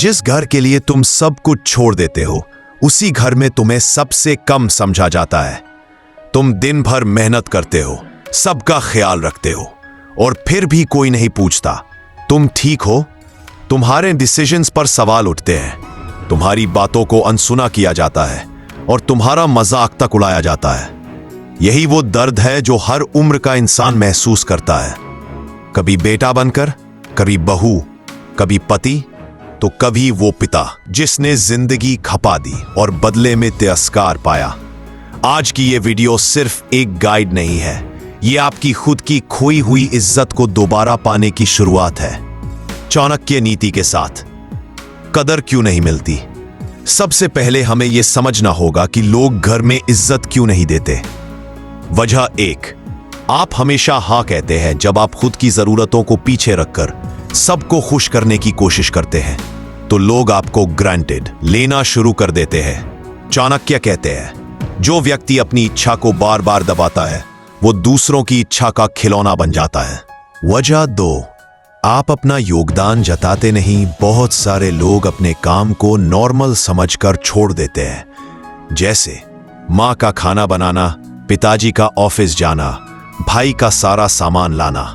जिस घर के लिए तुम सब कुछ छोड़ देते हो, उसी घर में तुम्हें सबसे कम समझा जाता है। तुम दिन भर मेहनत करते हो, सबका ख्याल रखते हो, और फिर भी कोई नहीं पूछता तुम ठीक हो। तुम्हारे डिसीजंस पर सवाल उठते हैं, तुम्हारी बातों को अनसुना किया जाता है और तुम्हारा मजाक तक उड़ाया जाता है। यही वो दर्द है जो हर उम्र का इंसान महसूस करता है, कभी बेटा बनकर, कभी बहू, कभी पति, तो कभी वो पिता जिसने जिंदगी खपा दी और बदले में तिरस्कार पाया। आज की ये वीडियो सिर्फ एक गाइड नहीं है, ये आपकी खुद की खोई हुई इज्जत को दोबारा पाने की शुरुआत है। चाणक्य नीति के साथ कदर क्यों नहीं मिलती? सबसे पहले हमें यह समझना होगा कि लोग घर में इज्जत क्यों नहीं देते। वजह एक, आप हमेशा हाँ कहते हैं जब आप खुद की जरूरतों को पीछे रखकर सबको खुश करने की कोशिश करते हैं, तो लोग आपको ग्रांटेड लेना शुरू कर देते हैं। चाणक्य कहते हैं, जो व्यक्ति अपनी इच्छा को बार बार दबाता है, वो दूसरों की इच्छा का खिलौना बन जाता है। वजह दो, आप अपना योगदान जताते नहीं। बहुत सारे लोग अपने काम को नॉर्मल समझकर छोड़ देते हैं, जैसे माँ का खाना बनाना, पिताजी का ऑफिस जाना, भाई का सारा सामान लाना।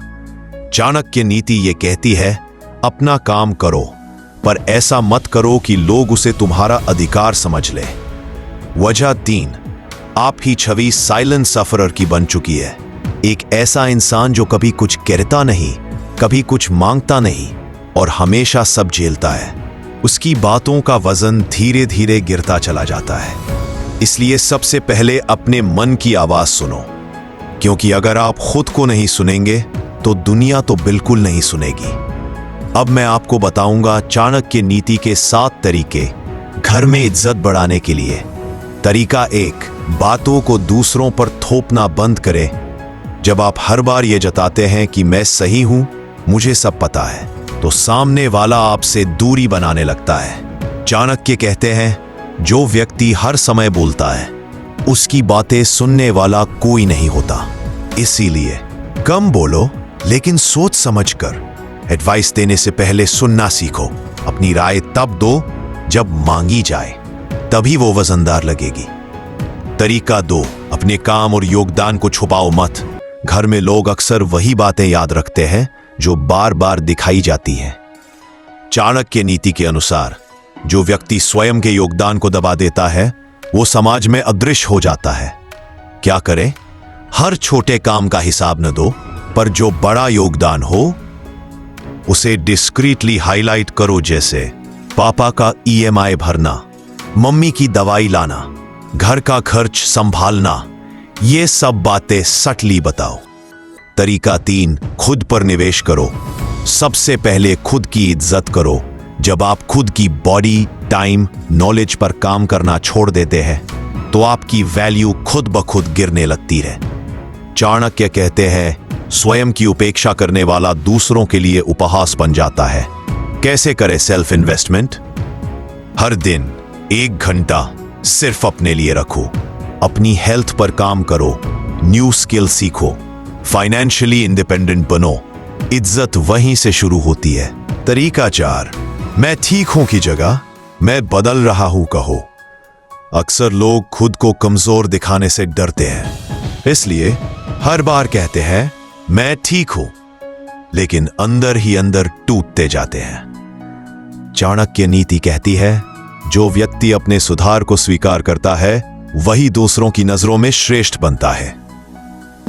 चाणक्य नीति ये कहती है, अपना काम करो, पर ऐसा मत करो कि लोग उसे तुम्हारा अधिकार समझ ले। वजह तीन, आप ही छवि साइलेंट सफरर की बन चुकी है। एक ऐसा इंसान जो कभी कुछ कहता नहीं, कभी कुछ मांगता नहीं और हमेशा सब झेलता है। उसकी बातों का वजन धीरे धीरे गिरता चला जाता है। इसलिए सबसे पहले अपने मन की आवाज सुनो, क्योंकि अगर आप खुद को नहीं सुनेंगे तो दुनिया तो बिल्कुल नहीं सुनेगी। अब मैं आपको बताऊंगा चाणक्य नीति के 7 तरीके घर में इज्जत बढ़ाने के लिए। तरीका 1, बातों को दूसरों पर थोपना बंद करें। जब आप हर बार ये जताते हैं कि मैं सही हूं, मुझे सब पता है, तो सामने वाला आपसे दूरी बनाने लगता है। चाणक्य कहते हैं, जो व्यक्ति हर समय बोलता है, उसकी बातें सुनने वाला कोई नहीं होता। इसीलिए कम बोलो, लेकिन सोच समझकर। एडवाइस देने से पहले सुनना सीखो। अपनी राय तब दो जब मांगी जाए, तभी वो वजनदार लगेगी। तरीका 2, अपने काम और योगदान को छुपाओ मत। घर में लोग अक्सर वही बातें याद रखते हैं जो बार बार दिखाई जाती हैं। चाणक्य नीति के अनुसार जो व्यक्ति स्वयं के योगदान को दबा देता है, वो समाज में अदृश्य हो जाता है। क्या करें? हर छोटे काम का हिसाब न दो, पर जो बड़ा योगदान हो उसे डिस्क्रीटली हाईलाइट करो, जैसे पापा का EMI भरना, मम्मी की दवाई लाना, घर का खर्च संभालना। ये सब बातें सटली बताओ। तरीका 3, खुद पर निवेश करो। सबसे पहले खुद की इज्जत करो। जब आप खुद की बॉडी, टाइम, नॉलेज पर काम करना छोड़ देते हैं, तो आपकी वैल्यू खुद ब खुद गिरने लगती है। चाणक्य कहते हैं, स्वयं की उपेक्षा करने वाला दूसरों के लिए उपहास बन जाता है। कैसे करें सेल्फ इन्वेस्टमेंट? हर दिन 1 घंटा सिर्फ अपने लिए रखो। अपनी हेल्थ पर काम करो, न्यू स्किल सीखो, फाइनेंशियली इंडिपेंडेंट बनो। इज्जत वहीं से शुरू होती है। तरीका 4, मैं ठीक हूं की जगह मैं बदल रहा हूं कहो। अक्सर लोग खुद को कमजोर दिखाने से डरते हैं, इसलिए हर बार कहते हैं मैं ठीक हूं, लेकिन अंदर ही अंदर टूटते जाते हैं। चाणक्य नीति कहती है, जो व्यक्ति अपने सुधार को स्वीकार करता है, वही दूसरों की नजरों में श्रेष्ठ बनता है।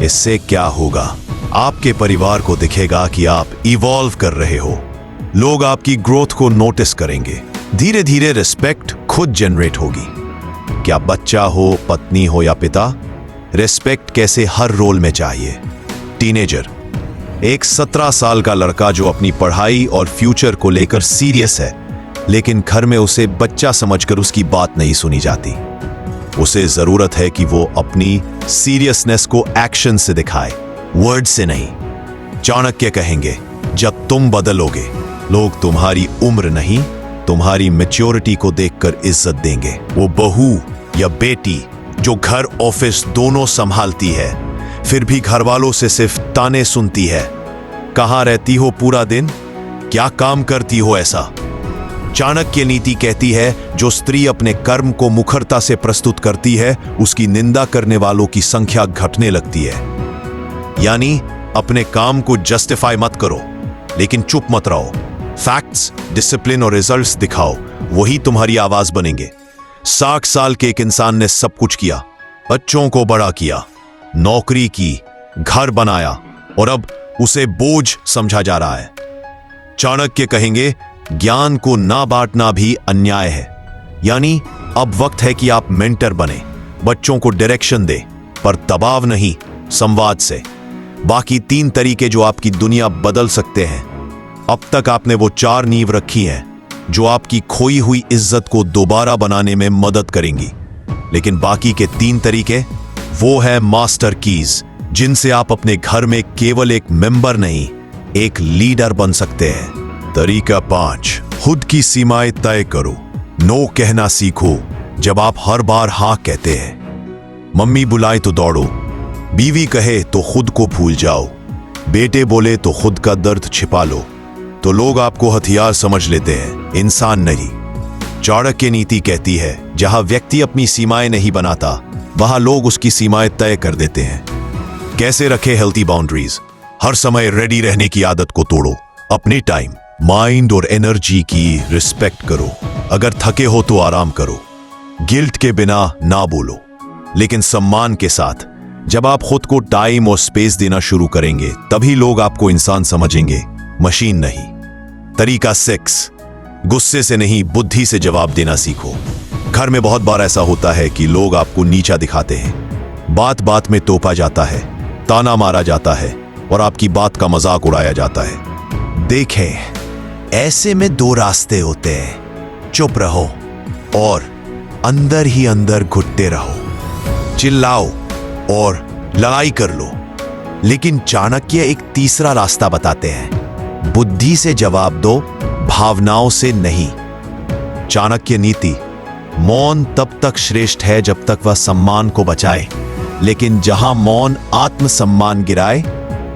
इससे क्या होगा? आपके परिवार को दिखेगा कि आप इवॉल्व कर रहे हो। लोग आपकी ग्रोथ को नोटिस करेंगे। धीरे धीरे रिस्पेक्ट खुद जनरेट होगी। क्या बच्चा हो, पत्नी हो या पिता, रिस्पेक्ट कैसे हर रोल में चाहिए। टीनेजर, एक 17 साल का लड़का जो अपनी पढ़ाई और फ्यूचर को लेकर सीरियस है, लेकिन घर में उसे बच्चा समझकर उसकी बात नहीं सुनी जाती। उसे जरूरत है कि वो अपनी सीरियसनेस को एक्शन से दिखाए, वर्ड से नहीं। चाणक्य कहेंगे, जब तुम बदलोगे, लोग तुम्हारी उम्र नहीं, तुम्हारी मैच्योरिटी को देखकर इज्जत देंगे। वो बहू या बेटी जो घर ऑफिस दोनों संभालती है, फिर भी घर वालों से सिर्फ ताने सुनती है। कहां रहती हो पूरा दिन? क्या काम करती हो ऐसा? चाणक्य नीति कहती है, जो स्त्री अपने कर्म को मुखरता से प्रस्तुत करती है, उसकी निंदा करने वालों की संख्या घटने लगती है। यानी अपने काम को जस्टिफाई मत करो, लेकिन चुप मत रहो। फैक्ट्स, डिसिप्लिन और रिजल्ट्स दिखाओ, वही तुम्हारी आवाज बनेंगे। 60 साल के एक इंसान ने सब कुछ किया, बच्चों को बड़ा किया, नौकरी की, घर बनाया, और अब उसे बोझ समझा जा रहा है। चाणक्य कहेंगे, ज्ञान को ना बांटना भी अन्याय है। यानी अब वक्त है कि आप मेंटर बने, बच्चों को डायरेक्शन दे, पर दबाव नहीं, संवाद से। बाकी 3 तरीके जो आपकी दुनिया बदल सकते हैं। अब तक आपने वो 4 नींव रखी हैं जो आपकी खोई हुई इज्जत को दोबारा बनाने में मदद करेंगी। लेकिन बाकी के 3 तरीके, वो है मास्टर कीज, जिनसे आप अपने घर में केवल एक मेंबर नहीं, एक लीडर बन सकते हैं। तरीका 5, खुद की सीमाएं तय करो। नो कहना सीखो जब आप हर बार हाँ कहते हैं। मम्मी बुलाए तो दौड़ो, बीवी कहे तो खुद को भूल जाओ, बेटे बोले तो खुद का दर्द छिपा लो, तो लोग आपको हथियार समझ लेते हैं, इंसान नहीं। चाणक्य नीति कहती है, जहां व्यक्ति अपनी सीमाएं नहीं बनाता, वहां लोग उसकी सीमाएं तय कर देते हैं। कैसे रखे हेल्थी बाउंड्रीज? हर समय रेडी रहने की आदत को तोड़ो। अपने टाइम, माइंड और एनर्जी की रिस्पेक्ट करो। अगर थके हो तो आराम करो। गिल्ट के बिना ना बोलो, लेकिन सम्मान के साथ। जब आप खुद को टाइम और स्पेस देना शुरू करेंगे, तभी लोग आपको इंसान समझेंगे, मशीन नहीं। तरीका 6, गुस्से से नहीं, बुद्धि से जवाब देना सीखो। घर में बहुत बार ऐसा होता है कि लोग आपको नीचा दिखाते हैं। बात बात में तोपा जाता है, ताना मारा जाता है और आपकी बात का मजाक उड़ाया जाता है। देखें, ऐसे में 2 रास्ते होते हैं, चुप रहो और अंदर ही अंदर घुटते रहो। चिल्लाओ और लड़ाई कर लो। लेकिन चाणक्य एक तीसरा रास्ता बताते हैं, बुद्धि से जवाब दो, भावनाओं से नहीं। चाणक्य नीति, मौन तब तक श्रेष्ठ है जब तक वह सम्मान को बचाए, लेकिन जहां मौन आत्मसम्मान गिराए,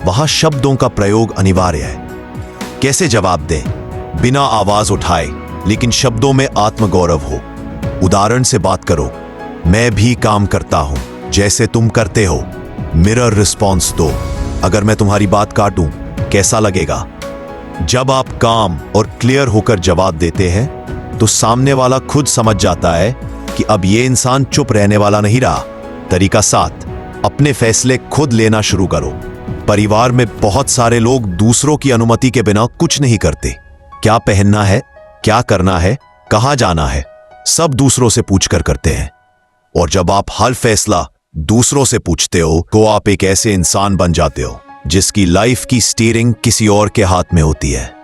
वहां शब्दों का प्रयोग अनिवार्य है। कैसे जवाब दें? बिना आवाज उठाए, लेकिन शब्दों में आत्मगौरव हो। उदाहरण से बात करो, मैं भी काम करता हूं जैसे तुम करते हो। मिरर रिस्पॉन्स दो। अगर मैं तुम्हारी बात काटूं, कैसा लगेगा? जब आप काम और क्लियर होकर जवाब देते हैं, तो सामने वाला खुद समझ जाता है कि अब ये इंसान चुप रहने वाला नहीं रहा। तरीका 7, अपने फैसले खुद लेना शुरू करो। परिवार में बहुत सारे लोग दूसरों की अनुमति के बिना कुछ नहीं करते। क्या पहनना है, क्या करना है, कहां जाना है, सब दूसरों से पूछकर करते हैं। और जब आप हर फैसला दूसरों से पूछते हो, तो आप एक ऐसे इंसान बन जाते हो जिसकी लाइफ की स्टीयरिंग किसी और के हाथ में होती है।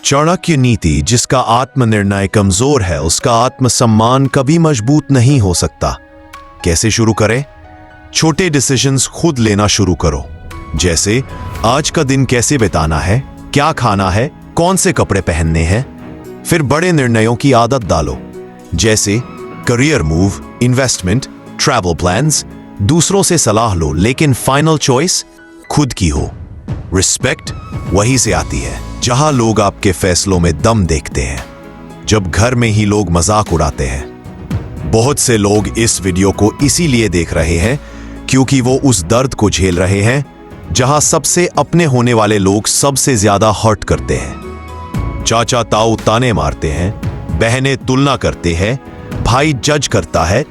चाणक्य नीति, जिसका आत्मनिर्णय कमजोर है, उसका आत्मसम्मान कभी मजबूत नहीं हो सकता। कैसे शुरू करें? छोटे डिसीजंस खुद लेना शुरू करो, जैसे आज का दिन कैसे बिताना है, क्या खाना है, कौन से कपड़े पहनने हैं। फिर बड़े निर्णयों की आदत डालो, जैसे career move, investment, travel plans. दूसरों से सलाह लो, लेकिन फाइनल चॉइस खुद की हो। रिस्पेक्ट वहीं से आती है जहां लोग आपके फैसलों में दम देखते हैं, जब घर में ही लोग मजाक उड़ाते हैं। बहुत से लोग इस वीडियो को इसीलिए देख रहे हैं क्योंकि वो उस दर्द को झेल रहे हैं जहां सबसे अपने होने वाले लोग सबसे ज्यादा हर्ट करते हैं। चाचा ताऊ ताने मारते हैं, बहनें तुलना करते हैं, भाई जज करता है,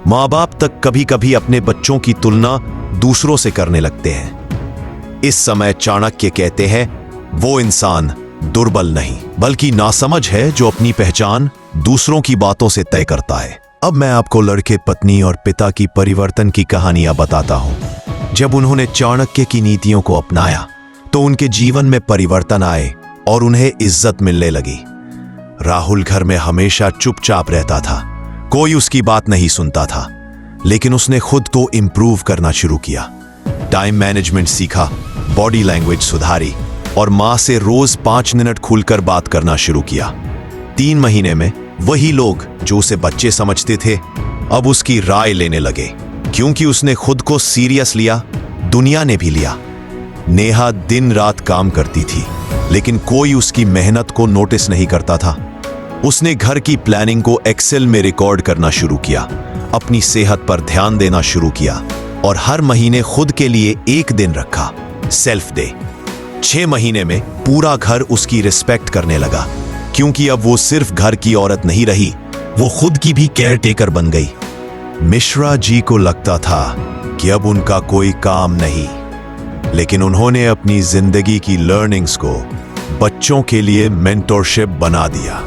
माँ बाप तक कभी कभी अपने बच्चों की तुलना दूसरों से करने लगते हैं। इस समय चाणक्य कहते हैं, वो इंसान दुर्बल नहीं बल्कि नासमझ है जो अपनी पहचान दूसरों की बातों से तय करता है। अब मैं आपको लड़के, पत्नी और पिता की परिवर्तन की कहानियां बताता हूं। जब उन्होंने चाणक्य की नीतियों को अपनाया तो उनके जीवन में परिवर्तन आए और उन्हें इज्जत मिलने लगी। राहुल घर में हमेशा चुपचाप रहता था, कोई उसकी बात नहीं सुनता था, लेकिन उसने खुद को इंप्रूव करना शुरू किया। टाइम मैनेजमेंट सीखा, बॉडी लैंग्वेज सुधारी और मां से रोज 5 मिनट खुलकर बात करना शुरू किया। 3 महीने में वही लोग जो उसे बच्चे समझते थे, अब उसकी राय लेने लगे, क्योंकि उसने खुद को सीरियस लिया, दुनिया ने भी लिया। नेहा दिन रात काम करती थी, लेकिन कोई उसकी मेहनत को नोटिस नहीं करता था। उसने घर की प्लानिंग को एक्सेल में रिकॉर्ड करना शुरू किया, अपनी सेहत पर ध्यान देना शुरू किया और हर महीने खुद के लिए एक दिन रखा, सेल्फ डे। 6 महीने में पूरा घर उसकी रिस्पेक्ट करने लगा, क्योंकि अब वो सिर्फ घर की औरत नहीं रही, वो खुद की भी केयर टेकर बन गई। मिश्रा जी को लगता था कि अब उनका कोई काम नहीं, लेकिन उन्होंने अपनी जिंदगी की लर्निंग्स को बच्चों के लिए मेंटरशिप बना दिया।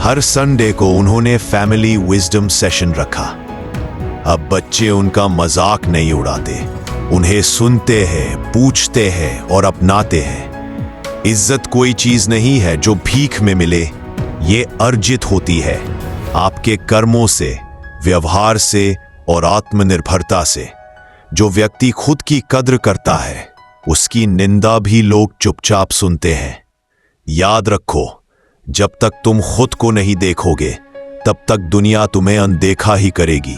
हर संडे को उन्होंने फैमिली विजडम सेशन रखा। अब बच्चे उनका मजाक नहीं उड़ाते, उन्हें सुनते हैं, पूछते हैं और अपनाते हैं। इज्जत कोई चीज नहीं है जो भीख में मिले, ये अर्जित होती है आपके कर्मों से, व्यवहार से और आत्मनिर्भरता से। जो व्यक्ति खुद की कद्र करता है, उसकी निंदा भी लोग चुपचाप सुनते हैं। याद रखो, जब तक तुम खुद को नहीं देखोगे, तब तक दुनिया तुम्हें अनदेखा ही करेगी।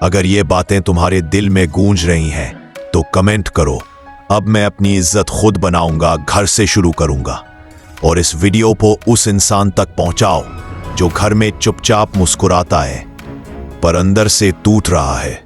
अगर ये बातें तुम्हारे दिल में गूंज रही हैं, तो कमेंट करो, अब मैं अपनी इज्जत खुद बनाऊंगा, घर से शुरू करूंगा। और इस वीडियो को उस इंसान तक पहुंचाओ जो घर में चुपचाप मुस्कुराता है पर अंदर से टूट रहा है।